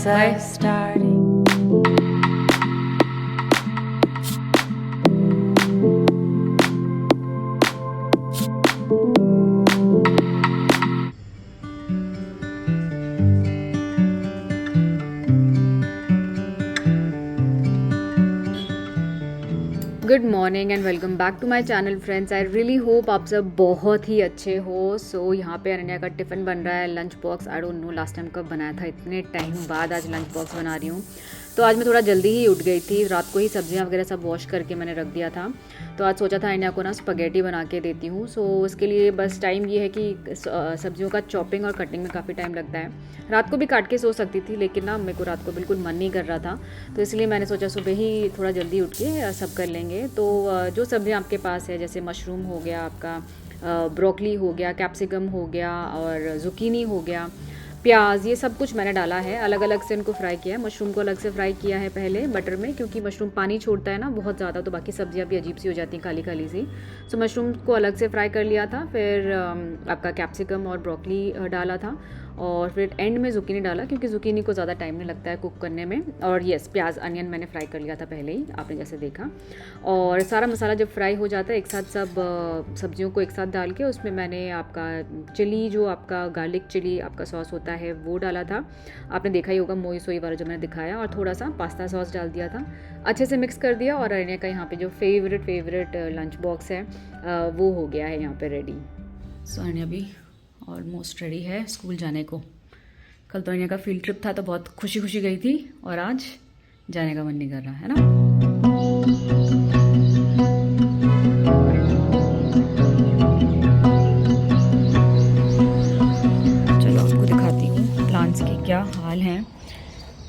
ourselves starting. Good morning and welcome back to my channel friends. I really hope आप सब बहुत ही अच्छे हो। सो यहाँ पे अनन्या का टिफ़िन बन रहा है, lunch box. I don't no last time कब बनाया था, इतने टाइम बाद आज लंच बॉक्स बना रही हूँ। तो आज मैं थोड़ा जल्दी ही उठ गई थी, रात को ही सब्जियाँ वगैरह सब वॉश करके मैंने रख दिया था। तो आज सोचा था अनन्या को ना स्पगेटी बना के देती हूँ। सो उसके लिए बस टाइम ये है कि सब्जियों का चॉपिंग और कटिंग में काफ़ी टाइम लगता है। रात को भी काट के सो सकती थी, लेकिन ना मेरे को रात को बिल्कुल मन नहीं कर रहा था, तो इसलिए मैंने सोचा सुबह ही थोड़ा जल्दी उठ के सब कर लेंगे। तो जो सब्जियाँ आपके पास है, जैसे मशरूम हो गया, आपका ब्रोकली हो गया, कैप्सिकम हो गया और जुकीनी हो गया, प्याज, ये सब कुछ मैंने डाला है। अलग अलग से इनको फ्राई किया है। मशरूम को अलग से फ्राई किया है पहले बटर में, क्योंकि मशरूम पानी छोड़ता है ना बहुत ज़्यादा, तो बाकी सब्जियाँ भी अजीब सी हो जाती हैं, काली काली सी। सो मशरूम को अलग से फ्राई कर लिया था। फिर आपका कैप्सिकम और ब्रोकली डाला था, और फिर एंड में जुकीनी डाला, क्योंकि जुकीनी को ज़्यादा टाइम नहीं लगता है कुक करने में। और येस, प्याज अनियन मैंने फ्राई कर लिया था पहले ही, आपने जैसे देखा। और सारा मसाला जब फ्राई हो जाता है एक साथ, सब सब्जियों को एक साथ डाल के उसमें मैंने आपका चिली, जो आपका गार्लिक चिली आपका सॉस होता है, वो डाला था। आपने देखा ही होगा, मोई सोई वाला जो मैंने दिखाया, और थोड़ा सा पास्ता सॉस डाल दिया था। अच्छे से मिक्स कर दिया, और अनिया का यहाँ पे जो फेवरेट लंच बॉक्स है वो हो गया है यहाँ पे रेडी। सो अनिया भी ऑलमोस्ट रेडी है स्कूल जाने को। कल तो अनिया का फील्ड ट्रिप था, तो बहुत खुशी खुशी गई थी, और आज जाने का मन नहीं कर रहा है ना। चलो आपको दिखाती हूँ प्लांट्स के क्या हाल हैं।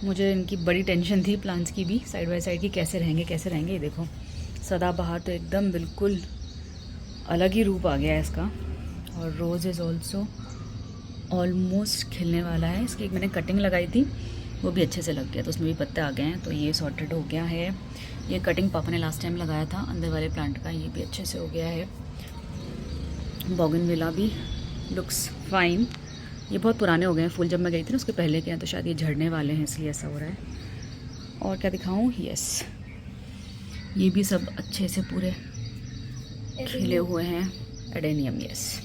मुझे इनकी बड़ी टेंशन थी, प्लांट्स की भी, साइड बाय साइड की कैसे रहेंगे। ये देखो, सदाबहार तो एकदम बिल्कुल अलग ही रूप आ गया है इसका। और रोज़ इज़ ऑल्सो ऑलमोस्ट खिलने वाला है। इसकी एक मैंने कटिंग लगाई थी, वो भी अच्छे से लग गया, तो उसमें भी पत्ते आ गए हैं, तो ये सॉर्टेड हो गया है। ये कटिंग पापा ने लास्ट टाइम लगाया था अंदर वाले प्लांट का, ये भी अच्छे से हो गया है। बोगनविला भी लुक्स फाइन। ये बहुत पुराने हो गए हैं फूल, जब मैं गई थी ना उसके पहले के हैं, तो शायद ये झड़ने वाले हैं, इसलिए ऐसा हो रहा है। और क्या दिखाऊँ, यस, ये भी सब अच्छे से पूरे खिले हुए हैं। एडेनियम, यस,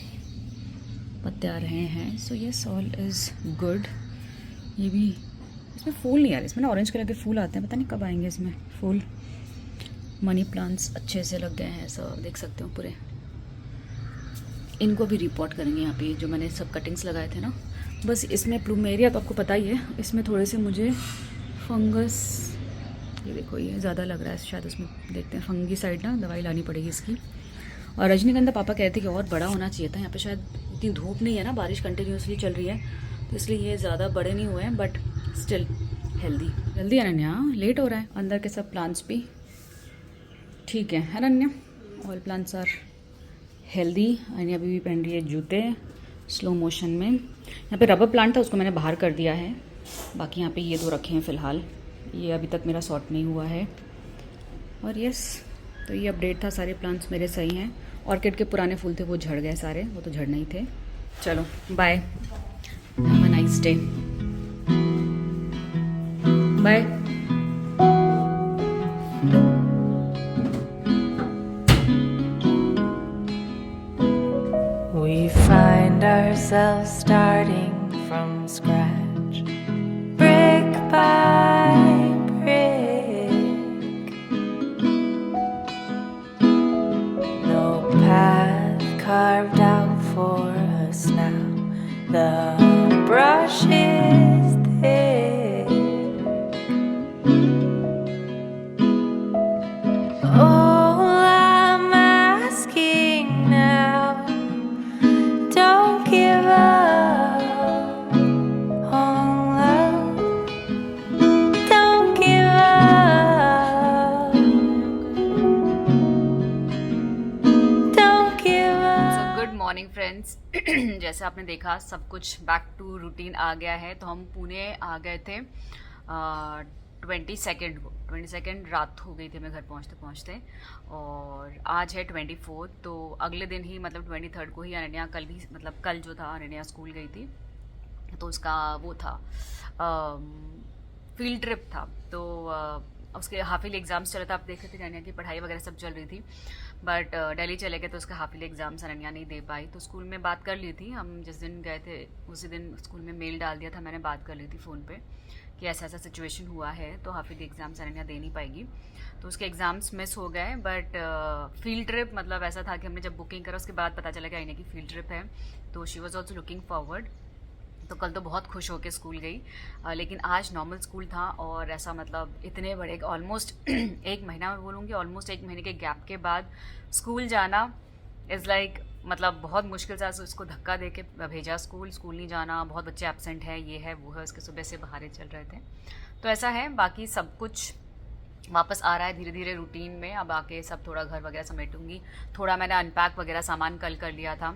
पत्ते आ रहे हैं। So yes, all is good. ये भी, इसमें फूल नहीं आ रहे, इसमें ना ऑरेंज कलर के फूल आते हैं, पता नहीं कब आएंगे इसमें फूल। मनी प्लांट्स अच्छे से लग गए हैं, सब देख सकते हो पूरे। इनको भी रिपोर्ट करेंगे यहाँ पे, जो मैंने सब कटिंग्स लगाए थे ना। बस इसमें प्लूमेरिया तो आपको पता ही है, इसमें थोड़े से मुझे फंगस, ये देखो ये ज़्यादा लग रहा है शायद, उसमें देखते हैं। फंगी साइड ना दवाई लानी पड़ेगी इसकी। और रजनीगंधा पापा कहते कि और बड़ा होना चाहिए था, यहाँ पे शायद इतनी धूप नहीं है ना, बारिश कंटिन्यूसली चल रही है, तो इसलिए ये ज़्यादा बड़े नहीं हुए हैं, बट स्टिल हेल्दी। जल्दी अनन्या, लेट हो रहा है। अंदर के सब प्लांट्स भी ठीक है Ananya, all plants are healthy. Ananya भी पहन रही है जूते स्लो मोशन में। यहाँ पे रबर प्लांट था, उसको मैंने बाहर कर दिया है। बाकी यहाँ पे ये दो रखे हैं फ़िलहाल, ये अभी तक मेरा सॉर्ट नहीं हुआ है। और यस, तो ये अपडेट था, सारे प्लांट्स मेरे सही हैं। ऑर्किड के पुराने फूल थे, वो झड़ गए सारे, वो तो झड़ने ही थे। चलो bye, have a nice day, bye. We find ourselves starting from scratch, brick by brick. No path carved out for us now. The brush is thick. All I'm asking now, don't give up on love. Don't give up. Don't give up. So good morning friends. जैसे आपने देखा, सब कुछ back to routine आ गया है। तो हम पुणे आ गए थे 22 रात हो गई थी हमें घर पहुंचते पहुंचते, और आज है 24। तो अगले दिन ही, मतलब 23 को ही अनन्या, कल भी मतलब कल जो था अनन्या स्कूल गई थी, तो उसका वो था फील्ड ट्रिप था, तो उसके हाफ ईयरली एग्जाम्स चल रहा था। आप देख रहे थे अनन्या की पढ़ाई वगैरह सब चल रही थी, बट दिल्ली चले गए तो उसके हाफ ईयरली एग्जाम्स अनन्या नहीं दे पाई। तो स्कूल में बात कर ली थी, हम जिस दिन गए थे उसी दिन स्कूल में मेल डाल दिया था, मैंने बात कर ली थी फ़ोन पे कि ऐसा ऐसा सिचुएशन हुआ है, तो हाफ ईयरली एग्जाम्स अनन्या दे नहीं पाएगी। तो उसके एग्ज़ाम्स मिस हो गए, बट फील्ड ट्रिप मतलब ऐसा था कि हमने जब बुकिंग करा उसके बाद पता चला कि अनन्या की फील्ड ट्रिप है, तो she was also looking forward. तो कल तो बहुत खुश होकर स्कूल गई, लेकिन आज नॉर्मल स्कूल था, और ऐसा मतलब इतने बड़े ऑलमोस्ट एक महीना में बोलूँगी, ऑलमोस्ट एक महीने के गैप के बाद स्कूल जाना इज़ लाइक मतलब बहुत मुश्किल से उसको धक्का दे के भेजा स्कूल नहीं जाना, बहुत बच्चे एब्सेंट हैं, ये है वो है, उसके सुबह से बाहर चल रहे थे। तो ऐसा है, बाकी सब कुछ वापस आ रहा है धीरे धीरे रूटीन में। अब आके सब थोड़ा घर वगैरह समेटूंगी, थोड़ा मैंने अनपैक वगैरह सामान कल कर लिया था,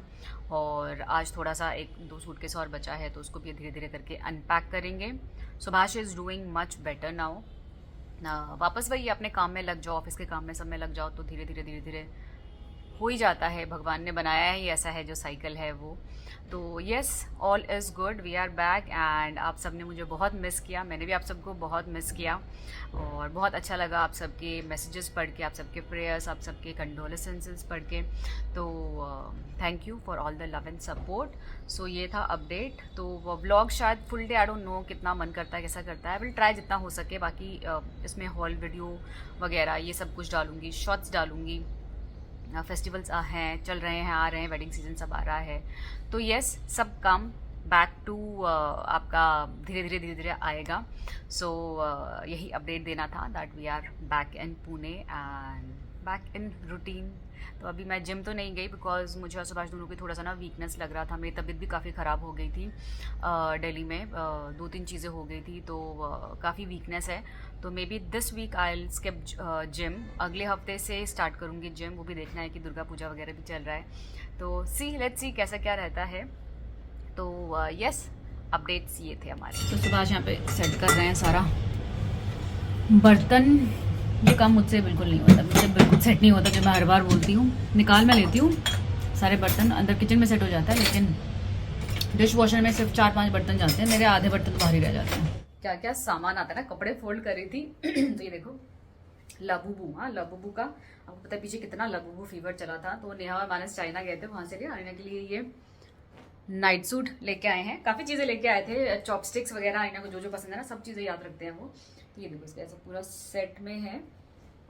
और आज थोड़ा सा 1-2 सूटकेस और बचा है, तो उसको भी धीरे धीरे करके अनपैक करेंगे। Subhash is doing much better now. वापस वही अपने काम में लग जाओ, ऑफिस के काम में सब में लग जाओ, तो धीरे धीरे हो ही जाता है, भगवान ने बनाया ही ऐसा है, जो साइकिल है वो। तो yes, all is good, we are back. And आप सब ने मुझे बहुत मिस किया, मैंने भी आप सबको बहुत मिस किया, और बहुत अच्छा लगा आप सबके मैसेजेस पढ़ के, आप सबके प्रेयर्स, आप सबके कंडोलेंसेस पढ़ के। तो thank you for all the love and support. So ये था अपडेट। तो वो व्लॉग शायद full day I don't know कितना मन करता है, कैसा करता है, विल ट्राई जितना हो सके। बाकी इसमें हॉल वीडियो वगैरह ये सब कुछ डालूंगी, शॉर्ट्स डालूंगी। फेस्टिवल्स हैं, चल रहे हैं, आ रहे हैं, वेडिंग सीजन सब आ रहा है, तो यस, सब काम बैक टू आपका धीरे धीरे आएगा। सो यही अपडेट देना था, that we are back in Pune and back in routine. तो अभी मैं जिम तो नहीं गई, बिकॉज मुझे और सुभाष दोनों की थोड़ा सा ना वीकनेस लग रहा था, मेरी तबीयत भी काफ़ी ख़राब हो गई थी दिल्ली में, 2-3 चीज़ें हो गई थी, तो काफ़ी वीकनेस है। तो maybe this week I will skip gym, अगले हफ्ते से स्टार्ट करूँगी जिम। वो भी देखना है कि दुर्गा पूजा वगैरह भी चल रहा है, तो लेट्स सी कैसा क्या रहता है। तो यस, अपडेट्स ये थे हमारे। तो सुभाष यहाँ पे सेट कर रहे हैं सारा बर्तन। ये काम मुझसे बिल्कुल नहीं होता, मुझसे बिल्कुल सेट नहीं होता, जो मैं हर बार बोलती हूँ। निकाल मैं लेती हूँ सारे बर्तन, अंदर किचन में सेट हो जाता है, लेकिन डिश वॉशर में सिर्फ 4-5 बर्तन जाते हैं, मेरे आधे बर्तन बाहर ही रह जाते हैं। क्या क्या सामान आता है ना, कपड़े फोल्ड कर रही थी तो ये देखो लबूबू, हाँ लबूबू का, आपको पता है पीछे कितना लबूबू फीवर चला था। तो नेहा और मानस चाइना गए थे, वहाँ से आने के लिए ये नाइट सूट लेके आए हैं, काफ़ी चीज़ें लेके आए थे, चॉपस्टिक्स वगैरह, आईना को जो जो पसंद है ना, सब चीज़ें याद रखते हैं वो। ये देखो इसका ऐसा पूरा सेट में है,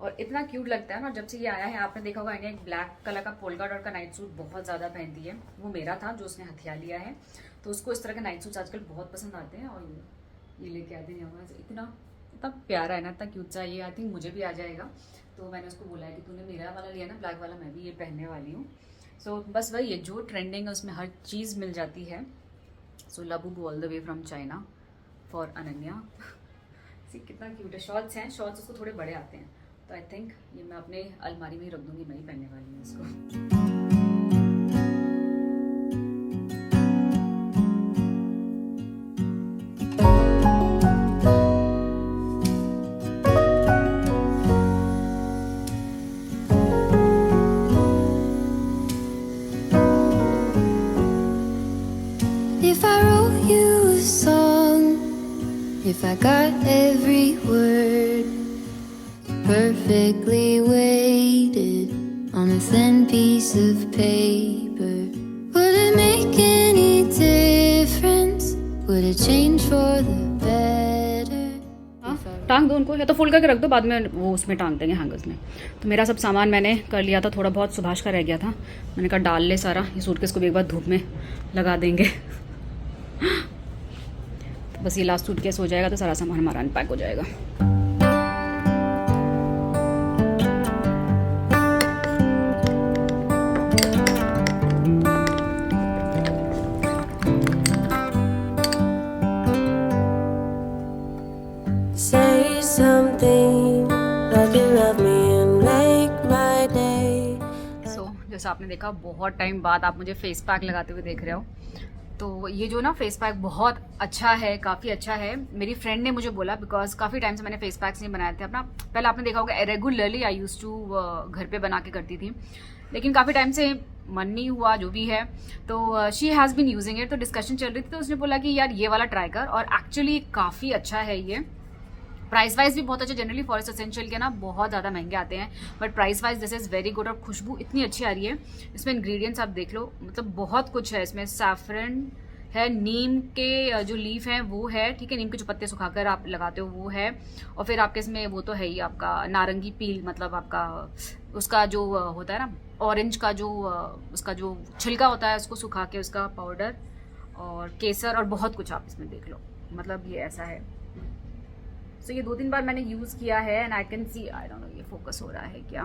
और इतना क्यूट लगता है ना जब से ये आया है। आपने देखा होगा इन्हें एक ब्लैक कलर का पोल्का डॉट का नाइट सूट बहुत ज़्यादा पहनती है, वो मेरा था जो उसने हथिया लिया है, तो उसको इस तरह के नाइट सूट्स आजकल बहुत पसंद आते हैं, और ये लेके आते हैं हमारे से। इतना प्यारा है ना, इतना क्यूट सा, ये आई थिंक मुझे भी आ जाएगा। तो मैंने उसको बोला है कि तूने मेरा वाला लिया ना ब्लैक वाला, मैं भी ये पहनने वाली हूँ। सो बस वही है, जो ट्रेंडिंग है उसमें हर चीज़ मिल जाती है। So Labubu all the way from China for Ananya. See कितना क्यूट है। शॉर्ट्स हैं, शॉर्ट्स उसको थोड़े बड़े आते हैं, तो आई थिंक ये मैं अपने अलमारी में ही रख दूंगी, मैं ही पहनने वाली हूँ इसको। If I wrote you a song, if I got every word perfectly weighted on a thin piece of paper, would it make any difference? Would it change for the better? टांग दो उनको, या तो फोल्ड करके रख दो, बाद में वो उसमें टांग देंगे हैंगर्स में। तो मेरा सब सामान मैंने कर लिया था, थोड़ा बहुत सुभाष का रह गया था, मैंने कहा डाल ले सारा, ये सूटकेस को भी एक बार धूप में लगा देंगे। तो बस ये लास्ट सूटकेस हो जाएगा तो सारा सामान हमारा अनपैक हो जाएगा। Say something like you love me and make my day. सो जैसा आपने देखा, बहुत टाइम बाद आप मुझे फेस पैक लगाते हुए देख रहे हो। तो ये जो ना फेस पैक बहुत अच्छा है, काफ़ी अच्छा है। मेरी फ्रेंड ने मुझे बोला, बिकॉज काफ़ी टाइम से मैंने फेस पैक्स नहीं बनाए थे अपना। पहले आपने देखा होगा रेगुलरली आई यूज टू घर पे बना के करती थी, लेकिन काफ़ी टाइम से मन नहीं हुआ, जो भी है। तो she has been using it, तो डिस्कशन चल रही थी, तो उसने बोला कि यार ये वाला ट्राई कर, और एक्चुअली काफ़ी अच्छा है ये। प्राइस वाइज भी बहुत अच्छे, जनरली फॉरेस्ट एसेंशियल के ना बहुत ज़्यादा महंगे आते हैं, but price wise this is very good. और खुशबू इतनी अच्छी आ रही है। इसमें इंग्रेडिएंट्स आप देख लो, मतलब बहुत कुछ है इसमें। सैफरन है, नीम के जो लीफ हैं वो है, ठीक है, नीम के जो पत्ते सुखाकर आप लगाते हो वो है, और फिर आपके इसमें वो तो है ही आपका नारंगी पील, मतलब आपका उसका जो होता है ना ऑरेंज का जो उसका जो छिलका होता है उसको सुखा के उसका पाउडर, और केसर, और बहुत कुछ आप इसमें देख लो। मतलब ये ऐसा है। सो ये 2-3 बार मैंने यूज़ किया है and I can see, I don't no ये फोकस हो रहा है क्या,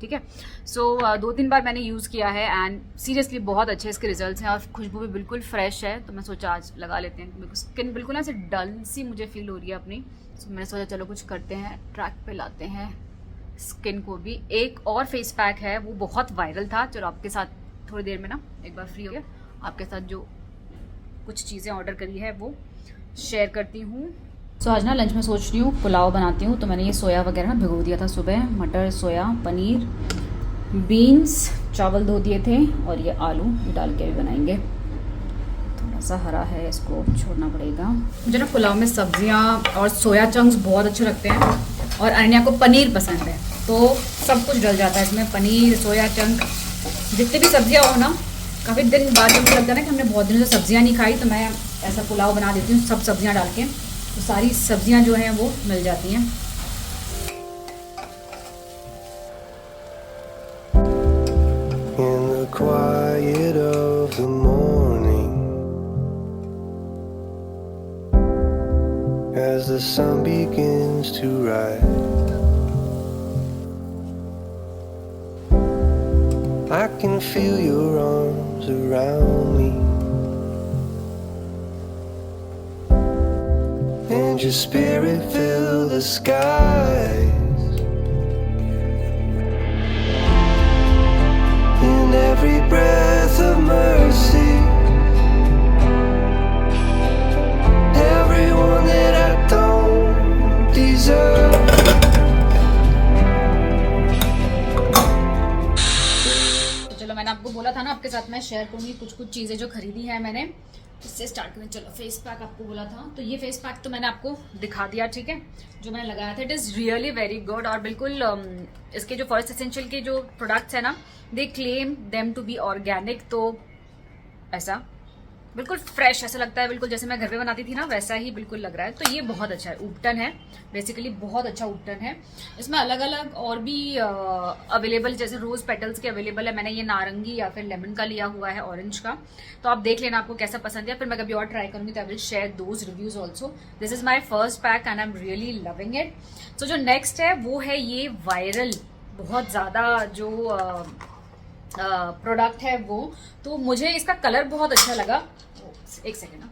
ठीक है। सो 2-3 बार मैंने यूज़ किया है एंड सीरियसली बहुत अच्छे इसके रिजल्ट्स हैं, और खुशबू भी बिल्कुल फ्रेश है। तो मैं सोचा आज लगा लेते हैं, मेरे को स्किन बिल्कुल ना ऐसे डल सी मुझे फील हो रही है अपनी। सो मैंने सोचा चलो कुछ करते हैं, ट्रैक पे लाते हैं स्किन को भी। एक और फेस पैक है, वो बहुत वायरल था, चलो आपके साथ थोड़ी देर में ना एक बार फ्री हो गया आपके साथ जो कुछ चीज़ें ऑर्डर करी है वो शेयर करती हूँ। सो आज ना लंच में सोच रही हूँ पुलाव बनाती हूँ, तो मैंने ये सोया वगैरह ना भिगो दिया था सुबह, मटर, सोया, पनीर, बीन्स, चावल धो दिए थे, और ये आलू डाल के भी बनाएंगे। थोड़ा सा हरा है, इसको छोड़ना पड़ेगा। मुझे ना पुलाव में सब्जियाँ और सोया चंक्स बहुत अच्छे लगते हैं, और अनन्या को पनीर पसंद है, तो सब कुछ डल जाता है इसमें, पनीर, सोया चंक, जितनी भी सब्जियाँ हो ना। काफ़ी दिन बाद जब मुझे लगता है ना कि हमने बहुत दिनों से सब्जियाँ नहीं खाई, तो मैं ऐसा पुलाव बना देती हूँ सब सब्जियाँ डाल के, तो सारी सब्जियां जो हैं वो मिल जाती हैं। In the quiet of the morning, as the sun begins to rise, I can feel your arms around me, and your spirit fill the skies, in every breath of mercy, everyone that I don't deserve. तो चलो, मैंने आपको बोला था ना आपके साथ मैं शेयर करूँगी कुछ चीज़ें जो खरीदी है मैंने। इससे स्टार्ट करें, चलो। फेस पैक आपको बोला था, तो ये फेस पैक तो मैंने आपको दिखा दिया, ठीक है, जो मैंने लगाया था। It is really very good, और बिल्कुल इसके जो फॉरेस्ट एसेंशियल के जो प्रोडक्ट्स है ना, they claim them to be organic, तो ऐसा बिल्कुल फ्रेश ऐसा लगता है, बिल्कुल जैसे मैं घर पे बनाती थी ना वैसा ही बिल्कुल लग रहा है। तो ये बहुत अच्छा है, उपटन है बेसिकली, बहुत अच्छा उपटन है। इसमें अलग अलग और भी अवेलेबल, जैसे रोज पेटल्स के अवेलेबल है। मैंने ये नारंगी या फिर लेमन का लिया हुआ है, ऑरेंज का, तो आप देख लेना आपको कैसा पसंद है। फिर मैं कभी और ट्राई करूंगी तो I will share those reviews also. This is my first pack and I am really loving it. So जो नेक्स्ट है वो है ये वायरल बहुत ज़्यादा जो प्रोडक्ट है वो, तो मुझे इसका कलर बहुत अच्छा लगा। एक सेकेंड ना।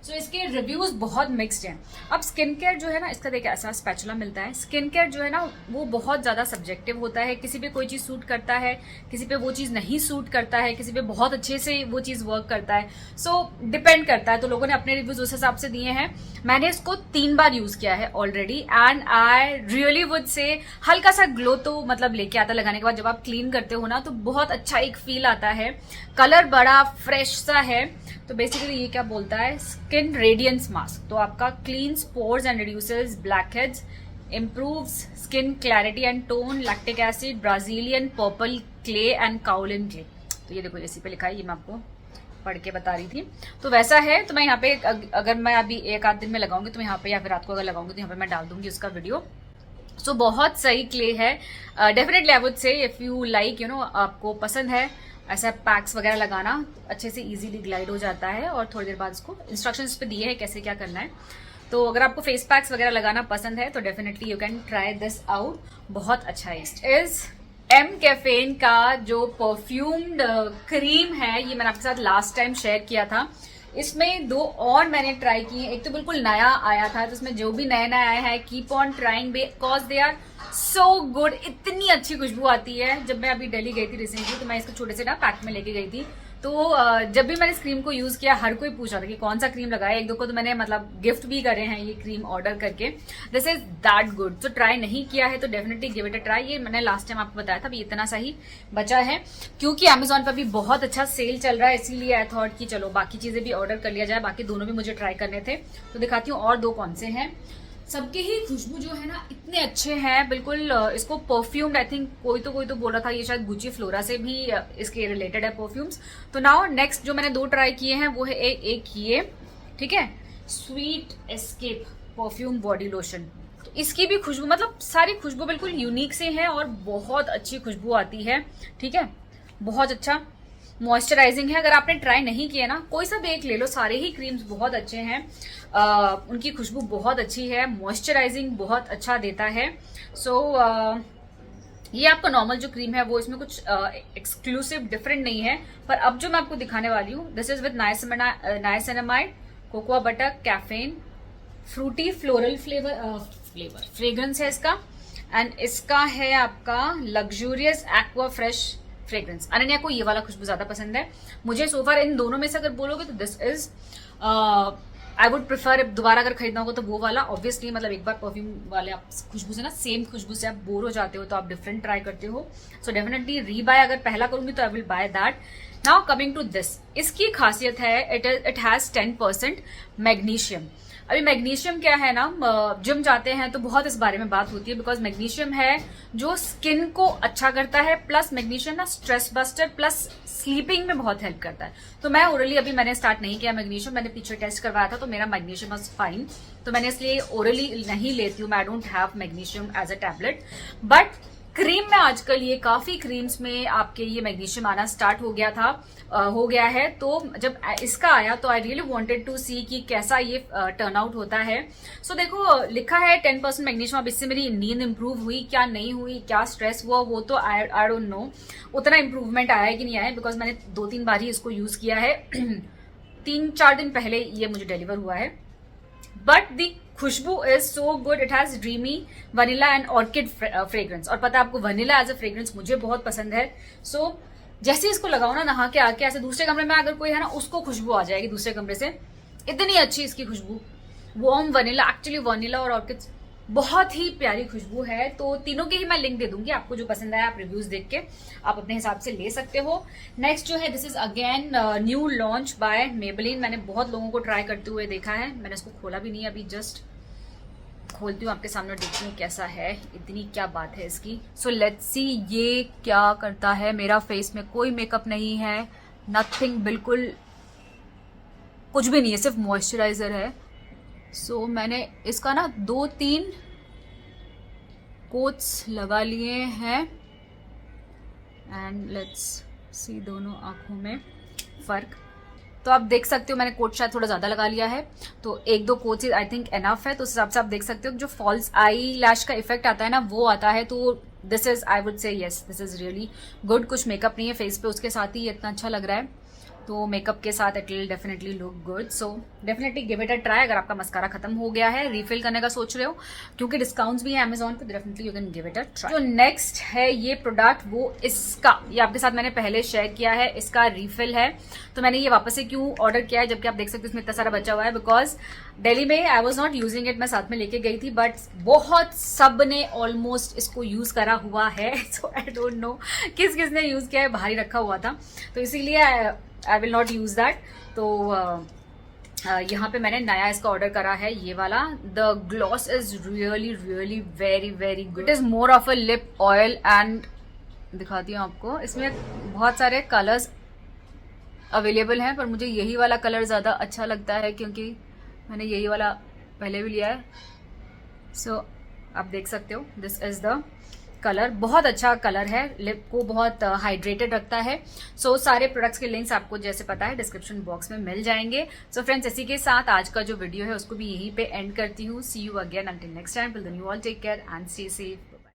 सो इसके रिव्यूज बहुत मिक्स्ड हैं। अब स्किन केयर जो है ना, इसका देखिए ऐसा स्पैचुला मिलता है। स्किन केयर जो है ना वो बहुत ज़्यादा सब्जेक्टिव होता है, किसी पे कोई चीज़ सूट करता है, किसी पे वो चीज़ नहीं सूट करता है, किसी पे बहुत अच्छे से वो चीज़ वर्क करता है। सो डिपेंड करता है। तो लोगों ने अपने रिव्यूज उस हिसाब से दिए हैं। मैंने इसको 3 बार यूज़ किया है already and I really would say हल्का सा ग्लो तो मतलब लेके आता लगाने के बाद। जब आप क्लीन करते हो ना तो बहुत अच्छा एक फील आता है, कलर बड़ा फ्रेश सा है। तो बेसिकली ये क्या बोलता है, स्किन रेडियंस मास्क। तो आपका cleanses pores and reduces blackheads, improves skin clarity and tone, lactic acid, Brazilian purple clay and kaolin clay. तो ये देखो जैसे पे लिखा है, ये मैं आपको पढ़ के बता रही थी। तो वैसा है। तो मैं यहाँ पे अगर मैं अभी 1-8 दिन में लगाऊंगी तो यहाँ पे, या फिर रात को अगर लगाऊंगी तो यहाँ पे मैं डाल दूंगी उसका वीडियो। सो बहुत सही क्ले है। Definitely I would say if you like, you know, आपको पसंद है ऐसा पैक्स वगैरह लगाना, अच्छे से इजीली ग्लाइड हो जाता है। और थोड़ी देर बाद इसको इंस्ट्रक्शंस पे दिए हैं कैसे क्या करना है। तो अगर आपको फेस पैक्स वगैरह लगाना पसंद है तो definitely you can try this out. बहुत अच्छा है। इज एम कैफेन का जो परफ्यूम्ड क्रीम है, ये मैंने आपके साथ लास्ट टाइम शेयर किया था। इसमें 2 और मैंने ट्राई किए। एक तो बिल्कुल नया आया था, तो इसमें जो भी नया आया है keep on trying because they are so good. इतनी अच्छी खुशबू आती है। जब मैं अभी दिल्ली गई थी रिसेंटली तो मैं इसको छोटे से ना पैक में लेके गई थी। तो जब भी मैंने इस क्रीम को यूज किया हर कोई पूछ रहा था कि कौन सा क्रीम लगाया। 1-2 को तो मैंने मतलब गिफ्ट भी करे हैं ये क्रीम ऑर्डर करके। This is that good. तो ट्राई नहीं किया है तो definitely give it a try. ये मैंने लास्ट टाइम आपको बताया था, अभी इतना सा ही बचा है क्योंकि अमेजोन पर भी बहुत अच्छा सेल चल रहा है, इसीलिए आई थॉट कि चलो बाकी चीजें भी ऑर्डर कर लिया जाए। बाकी दोनों भी मुझे ट्राई करने थे। तो दिखाती हूँ और 2 कौन से हैं। सबके ही खुशबू जो है ना इतने अच्छे हैं, बिल्कुल इसको परफ्यूम्ड, आई थिंक कोई तो बोल रहा था ये शायद गुची फ्लोरा से भी इसके रिलेटेड है परफ्यूम्स। तो नाउ नेक्स्ट जो मैंने 2 ट्राई किए हैं वो है एक ये, ठीक है, sweet escape perfume body lotion. तो इसकी भी खुशबू, मतलब सारी खुशबू बिल्कुल यूनिक से है और बहुत अच्छी खुशबू आती है, ठीक है, बहुत अच्छा मॉइस्चराइजिंग है। अगर आपने ट्राई नहीं किया ना, कोई सा भी एक ले लो, सारे ही क्रीम्स बहुत अच्छे हैं, उनकी खुशबू बहुत अच्छी है, मॉइस्चराइजिंग बहुत अच्छा देता है। सो ये आपका नॉर्मल जो क्रीम है वो इसमें कुछ एक्सक्लूसिव डिफरेंट नहीं है, पर अब जो मैं आपको दिखाने वाली हूँ, this is with niacinamide, cocoa butter, caffeine, Frooti floral fragrance है इसका, एंड इसका है आपका luxurious aqua fresh fragrance. Ananya को ये वाला खुशबू ज्यादा पसंद है, मुझे सोफार इन दोनों में से अगर बोलोगे तो this is I would prefer, दोबारा अगर खरीदना होगा तो वो वाला। ऑब्वियसली मतलब एक बार परफ्यूम वाले आप खुशबू से ना, सेम खुशबू से आप बोर हो जाते हो, तो आप डिफरेंट ट्राई करते हो। सो डेफिनेटली रीबाय अगर पहला करूंगी तो I will buy that. Now coming to this, इसकी खासियत है इट हैज 10% मैग्नीशियम। अभी मैग्नीशियम क्या है ना, जिम जाते हैं तो बहुत इस बारे में बात होती है, बिकॉज मैग्नीशियम है जो स्किन को अच्छा करता है, प्लस मैग्नीशियम ना स्ट्रेस बस्टर प्लस स्लीपिंग में बहुत हेल्प करता है। तो मैं ओरली अभी मैंने स्टार्ट नहीं किया मैग्नीशियम, मैंने पीछे टेस्ट करवाया था तो मेरा मैग्नीशियम वाज फाइन, तो मैंने इसलिए ओरली नहीं लेती हूँ, मैं I don't have magnesium as a tablet. But cream में आजकल ये काफी क्रीम्स में आपके ये मैग्नीशियम आना स्टार्ट हो गया है। तो जब इसका आया तो आई रियली वांटेड टू सी कि कैसा ये टर्न आउट होता है। सो देखो लिखा है 10% मैग्नीशियम। अब इससे मेरी नींद इंप्रूव हुई क्या नहीं हुई, क्या स्ट्रेस हुआ, वो तो आई डोंट नो उतना इंप्रूवमेंट आया है कि नहीं आया, बिकॉज मैंने 2-3 बार ही इसको यूज किया है 3-4 दिन पहले ये मुझे डिलीवर हुआ है। बट दी खुशबू is so good, it has dreamy vanilla and orchid fragrance, और पता है आपको वनीला एज अ फ्रेग्रेंस मुझे बहुत पसंद है। सो जैसे इसको लगाओ ना नहा के आके, ऐसे दूसरे कमरे में अगर कोई है ना उसको खुशबू आ जाएगी दूसरे कमरे से, इतनी अच्छी इसकी खुशबू। वार्म वनीला, एक्चुअली वनीला और ऑर्किड बहुत ही प्यारी खुशबू है। तो तीनों के ही मैं लिंक दे दूंगी, आपको जो पसंद आया आप रिव्यूज देख के आप अपने हिसाब से ले सकते हो। नेक्स्ट जो है this is again new launch by Maybelline. मैंने बहुत लोगों को ट्राई करते हुए देखा है, मैंने इसको खोला भी नहीं, अभी जस्ट खोलती हूँ आपके सामने, देखती हूँ कैसा है। इतनी क्या बात है इसकी। सो लेट्स सी ये क्या करता है। मेरा फेस में कोई मेकअप नहीं है, नथिंग, बिल्कुल कुछ भी नहीं है, सिर्फ मॉइस्चराइजर है। सो मैंने इसका ना 2-3 कोट्स लगा लिए हैं एंड लेट्स सी दोनों आंखों में फर्क। तो आप देख सकते हो मैंने कोट शायद थोड़ा ज्यादा लगा लिया है, तो 1-2 कोट्स आई थिंक एनफ है। तो उस हिसाब से आप देख सकते हो जो फॉल्स आई लैश का इफेक्ट आता है ना वो आता है। तो this is I would say yes this is really good. कुछ मेकअप नहीं है फेस पे, उसके साथ ही ये इतना अच्छा लग रहा है, तो मेकअप के साथ it will definitely look good. So definitely give it a try. अगर आपका मस्कारा खत्म हो गया है, रिफिल करने का सोच रहे हो, क्योंकि डिस्काउंट्स भी है अमेजोन पे, definitely you can give it a try. जो नेक्स्ट है ये प्रोडक्ट, वो इसका, ये आपके साथ मैंने पहले शेयर किया है, इसका रिफिल है। तो मैंने ये वापस से क्यों ऑर्डर किया है, जबकि आप देख सकते हो इसमें इतना सारा बचा हुआ है, बिकॉज दिल्ली में I was not using it, मैं साथ में लेके गई थी, बट बहुत सब ने ऑलमोस्ट इसको यूज करा हुआ है। सो आई डोंट नो किस किसने यूज किया है, बाहर ही रखा हुआ था, तो इसीलिए I will not use that. तो यहाँ पे मैंने नया इसका ऑर्डर करा है, ये वाला। The gloss is really really very very good. It is more of a lip oil and दिखाती हूँ आपको, इसमें बहुत सारे कलर्स अवेलेबल हैं, पर मुझे यही वाला कलर ज़्यादा अच्छा लगता है क्योंकि मैंने यही वाला पहले भी लिया है। सो आप देख सकते हो दिस इज द कलर, बहुत अच्छा कलर है, लिप को बहुत हाइड्रेटेड रखता है। सो सारे प्रोडक्ट्स के लिंक्स आपको जैसे पता है डिस्क्रिप्शन बॉक्स में मिल जाएंगे। सो फ्रेंड्स इसी के साथ आज का जो वीडियो है उसको भी यहीं पे एंड करती हूँ। See you again until next time, till then you all take care and stay safe.